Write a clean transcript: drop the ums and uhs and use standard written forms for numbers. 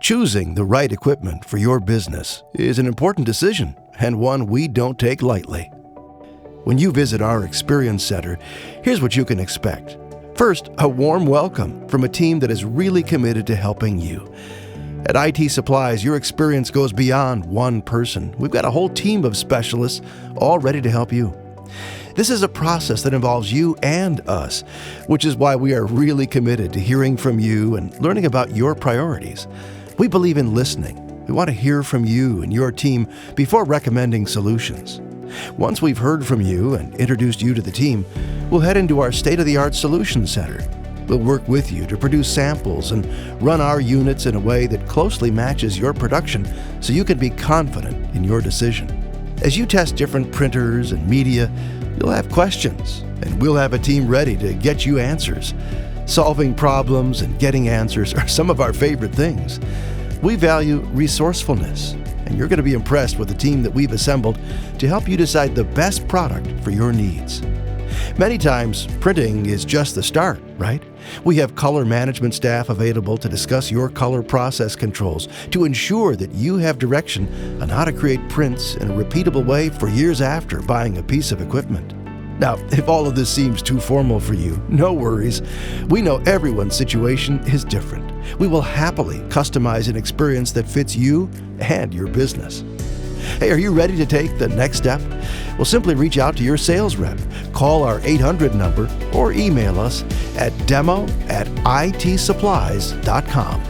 Choosing the right equipment for your business is an important decision and one we don't take lightly. When you visit our Experience Center, here's what you can expect. First, a warm welcome from a team that is really committed to helping you. At IT Supplies, your experience goes beyond one person. We've got a whole team of specialists all ready to help you. This is a process that involves you and us, which is why we are really committed to hearing from you and learning about your priorities. We believe in listening. We want to hear from you and your team before recommending solutions. Once we've heard from you and introduced you to the team, we'll head into our state-of-the-art Solutions Center. We'll work with you to produce samples and run our units in a way that closely matches your production so you can be confident in your decision. As you test different printers and media, you'll have questions, and we'll have a team ready to get you answers. Solving problems and getting answers are some of our favorite things. We value resourcefulness, and you're going to be impressed with the team that we've assembled to help you decide the best product for your needs. Many times, printing is just the start, right? We have color management staff available to discuss your color process controls to ensure that you have direction on how to create prints in a repeatable way for years after buying a piece of equipment. Now, if all of this seems too formal for you, no worries. We know everyone's situation is different. We will happily customize an experience that fits you and your business. Hey, are you ready to take the next step? Well, simply reach out to your sales rep, call our 800 number, or email us at demo@itsupplies.com.